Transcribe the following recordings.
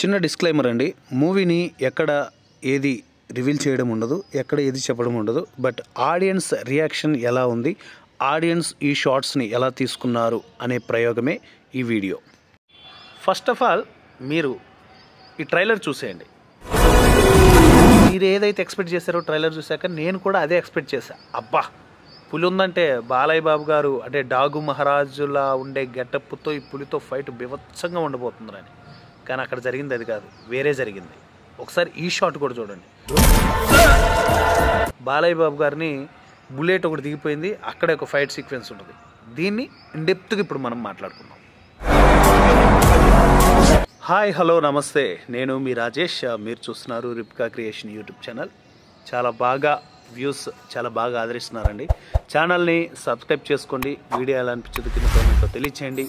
చిన్న డిస్క్లైమర్ అండి. మూవీని ఎక్కడ ఏది రివీల్ చేయడం ఉండదు, ఎక్కడ ఏది చెప్పడం ఉండదు. బట్ ఆడియన్స్ రియాక్షన్ ఎలా ఉంది, ఆడియన్స్ ఈ షార్ట్స్ని ఎలా తీసుకున్నారు అనే ప్రయోగమే ఈ వీడియో. ఫస్ట్ ఆఫ్ ఆల్ మీరు ఈ ట్రైలర్ చూసేయండి. మీరు ఏదైతే ఎక్స్పెక్ట్ చేశారో ట్రైలర్ చూశాక నేను కూడా అదే ఎక్స్పెక్ట్ చేశాను. అబ్బా, పులి ఉందంటే బాలయ్య బాబు గారు అంటే డాగు మహారాజులా ఉండే గెటప్తో ఈ పులితో ఫైట్ బీభత్సంగా ఉండబోతుందని. కానీ అక్కడ జరిగింది అది కాదు, వేరే జరిగింది. ఒకసారి ఈ షాట్ కూడా చూడండి. బాలయ్య బాబు గారిని బుల్లెట్ ఒకటి దిగిపోయింది, అక్కడే ఒక ఫైట్ సీక్వెన్స్ ఉంటుంది. దీన్ని ఇన్డెప్త్గా ఇప్పుడు మనం మాట్లాడుకుందాం. హాయ్, హలో, నమస్తే. నేను మీ రాజేష్. మీరు చూస్తున్నారు రిప్కా క్రియేషన్ యూట్యూబ్ ఛానల్. చాలా బాగా వ్యూస్, చాలా బాగా ఆదరిస్తున్నారండి. ఛానల్ని సబ్స్క్రైబ్ చేసుకోండి. వీడియో ఎలా అనిపించదు కింద కామెంట్లో తెలియచేయండి.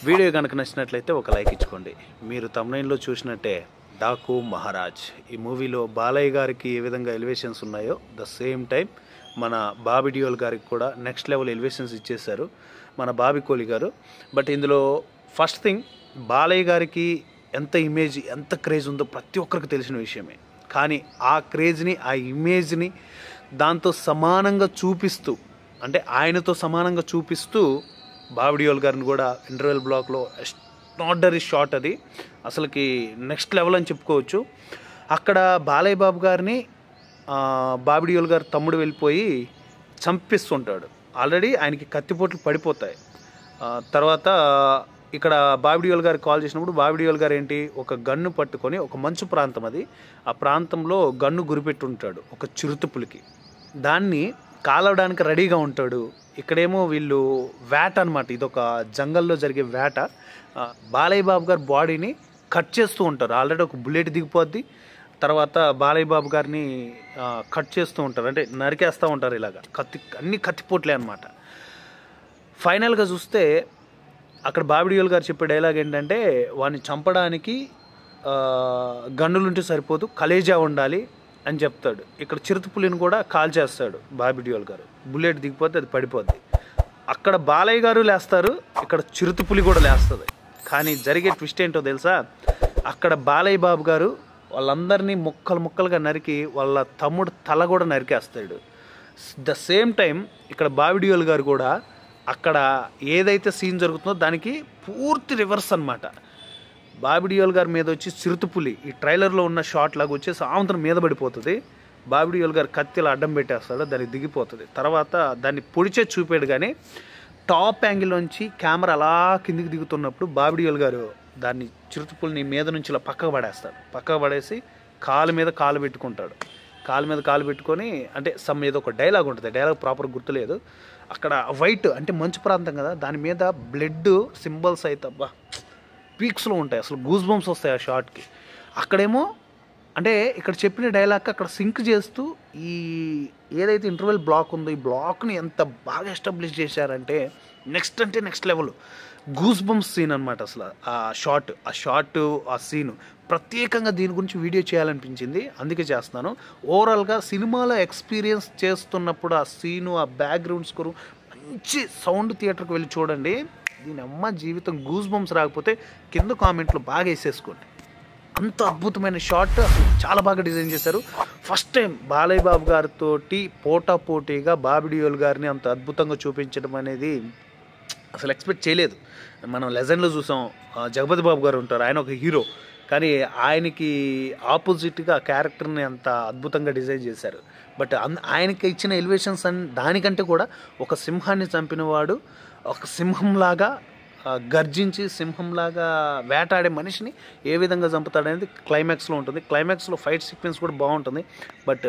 వీడియో కనుక నచ్చినట్లయితే ఒక లైక్ ఇచ్చుకోండి. మీరు తమ్నైన్లో చూసినట్టే డాకు మహారాజ్ ఈ మూవీలో బాలయ్య గారికి ఏ విధంగా ఎలివేషన్స్ ఉన్నాయో ద సేమ్ టైం మన బాబీ డియోల్ గారికి కూడా నెక్స్ట్ లెవెల్ ఎలివేషన్స్ ఇచ్చేశారు మన బాబీ కోలి గారు. బట్ ఇందులో ఫస్ట్ థింగ్, బాలయ్య గారికి ఎంత ఇమేజ్, ఎంత క్రేజ్ ఉందో ప్రతి ఒక్కరికి తెలిసిన విషయమే. కానీ ఆ క్రేజ్ని, ఆ ఇమేజ్ని దాంతో సమానంగా చూపిస్తూ, అంటే ఆయనతో సమానంగా చూపిస్తూ బాబీ డియోల్ గారిని కూడా ఇంటర్వెల్ బ్లాక్లో ఎక్స్ట్రార్డినరీ షాట్, అది అసలుకి నెక్స్ట్ లెవెల్ అని చెప్పుకోవచ్చు. అక్కడ బాలయ్య బాబు గారిని బాబీ డియోల్ గారు తమ్ముడు వెళ్ళిపోయి చంపిస్తుంటాడు. ఆల్రెడీ ఆయనకి కత్తిపోట్లు పడిపోతాయి. తర్వాత ఇక్కడ బాబీ డియోల్ గారికి కాల్ చేసినప్పుడు బాబీ డియోల్ గారు ఏంటి, ఒక గన్ను పట్టుకొని, ఒక మంచు ప్రాంతం అది, ఆ ప్రాంతంలో గన్ను గురిపెట్టి ఉంటాడు ఒక చిరుతపులికి. దాన్ని కాలవడానికి రెడీగా ఉంటాడు. ఇక్కడేమో వీళ్ళు వేట అనమాట, ఇదొక జంగల్లో జరిగే వేట. బాలయ్య బాబు గారి బాడీని కట్ చేస్తూ ఉంటారు. ఆల్రెడీ ఒక బుల్లెట్ దిగిపోద్ది. తర్వాత బాలయ్య బాబు గారిని కట్ చేస్తూ ఉంటారు, అంటే నరికేస్తూ ఉంటారు. ఇలాగా అన్ని కత్తిపోట్లే అనమాట. ఫైనల్గా చూస్తే అక్కడ బాబీ డియోల్ గారు చెప్పే డైలాగ్ ఏంటంటే, వాడిని చంపడానికి గన్నులుంటే సరిపోదు, కలేజా ఉండాలి అని చెప్తాడు. ఇక్కడ చిరుతపులిని కూడా కాల్ చేస్తాడు బాబీ డియోల్ గారు. బుల్లెట్ దిగిపోతే అది పడిపోద్ది. అక్కడ బాలయ్య గారు లేస్తారు, ఇక్కడ చిరుతపులి కూడా లేస్తుంది. కానీ జరిగే ట్విస్ట్ ఏంటో తెలుసా, అక్కడ బాలయ్య బాబు గారు వాళ్ళందరినీ ముక్కలు ముక్కలుగా నరికి వాళ్ళ తమ్ముడు తల కూడా నరికేస్తాడు. ద సేమ్ టైం ఇక్కడ బాబీ డియోల్ గారు కూడా అక్కడ ఏదైతే సీన్ జరుగుతుందో దానికి పూర్తి రివర్స్ అనమాట. బాబీ డియోల్ గారి మీద వచ్చి చిరుతపులి ఈ ట్రైలర్లో ఉన్న షాట్ లాగా వచ్చేసి ఆవంతరం మీద పడిపోతుంది. బాబీ డియోల్ గారు కత్తిలో అడ్డం పెట్టేస్తాడు, దానికి దిగిపోతుంది. తర్వాత దాన్ని పొడిచే చూపాడు. కానీ టాప్ యాంగిల్ నుంచి కెమెరా అలా కిందికి దిగుతున్నప్పుడు బాబీ డియోల్ గారు దాన్ని చిరుతపులిని మీద నుంచి ఇలా పక్కకు పడేస్తాడు. పక్కకు పడేసి కాలు మీద కాలు పెట్టుకుంటాడు. కాలు మీద కాలు పెట్టుకొని, అంటే సమ్ ఏదో ఒక డైలాగ్ ఉంటుంది, డైలాగ్ ప్రాపర్ గుర్తులేదు. అక్కడ వైట్ అంటే మంచు ప్రాంతం కదా, దాని మీద బ్లడ్ సింబల్స్ అయితే అబ్బా పీక్స్లో ఉంటాయి. అసలు గూస్ బంప్స్ వస్తాయి ఆ షాట్కి. అక్కడేమో అంటే ఇక్కడ చెప్పిన డైలాగ్ అక్కడ సింక్ చేస్తూ ఈ ఏదైతే ఇంటర్వెల్ బ్లాక్ ఉందో ఈ బ్లాక్ని ఎంత బాగా ఎస్టాబ్లిష్ చేశారంటే నెక్స్ట్ అంటే next level goose bumps scene అనమాట. అసలు ఆ షాట్ ఆ సీను ప్రత్యేకంగా దీని గురించి వీడియో చేయాలనిపించింది, అందుకే చేస్తున్నాను. ఓవరాల్గా సినిమాలో ఎక్స్పీరియన్స్ చేస్తున్నప్పుడు ఆ సీను, ఆ బ్యాక్గ్రౌండ్ స్కోరు, మంచి సౌండ్ థియేటర్కి వెళ్ళి చూడండి. దీని అమ్మ జీవితం గూస్ బంప్స్ రాకపోతే కింద కామెంట్లో బాగా వేసేసుకోండి. అంత అద్భుతమైన షాట్, చాలా బాగా డిజైన్ చేశారు. ఫస్ట్ టైం బాలయ్య బాబు గారితో పోటాపోటీగా బాబీ డియోల్ గారిని అంత అద్భుతంగా చూపించడం అనేది అసలు ఎక్స్పెక్ట్ చేయలేదు. మనం లెజెండ్లో చూసాం, జగపతి బాబు గారు ఉంటారు, ఆయన ఒక హీరో. కానీ ఆయనకి ఆపోజిట్గా క్యారెక్టర్ని అంత అద్భుతంగా డిజైన్ చేశారు. బట్ ఆయనకి ఇచ్చిన ఎలివేషన్స్ దానికంటే కూడా ఒక సింహాన్ని చంపినవాడు ఒక సింహంలాగా గర్జించి సింహంలాగా వేటాడే మనిషిని ఏ విధంగా చంపుతాడనేది క్లైమాక్స్లో ఉంటుంది. క్లైమాక్స్లో ఫైట్ సీక్వెన్స్ కూడా బాగుంటుంది. బట్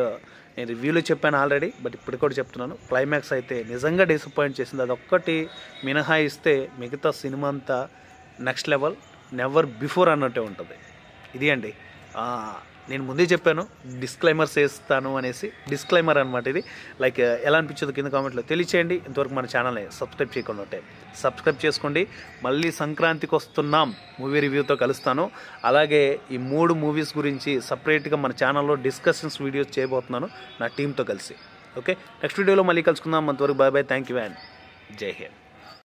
నేను రివ్యూలో చెప్పాను ఆల్రెడీ, బట్ ఇప్పుడు కూడా చెప్తున్నాను, క్లైమాక్స్ అయితే నిజంగా డిసప్పాయింట్ చేసింది. అదొక్కటి మినహాయిస్తే మిగతా సినిమా అంతా నెక్స్ట్ లెవెల్, నెవర్ బిఫోర్ అన్నట్టే ఉంటుంది. ఇది అండి, నేను ముందే చెప్పాను డిస్క్లైమర్స్ వేస్తాను అనేసి. డిస్క్లైమర్ అనమాట ఇది. లైక్ ఎలా అనిపించదు కింద కామెంట్లో తెలియచేయండి. ఇంతవరకు మన ఛానల్ని సబ్స్క్రైబ్ చేయకుండా ఉంటే సబ్స్క్రైబ్ చేసుకోండి. మళ్ళీ సంక్రాంతికి వస్తున్నాం, మూవీ రివ్యూతో కలుస్తాను. అలాగే ఈ 3 మూవీస్ గురించి సపరేట్గా మన ఛానల్లో డిస్కషన్స్ వీడియోస్ చేయబోతున్నాను నా టీంతో కలిసి. ఓకే, నెక్స్ట్ వీడియోలో మళ్ళీ కలుసుకుందాం. అంతవరకు bye bye, thank you and జై హింద్.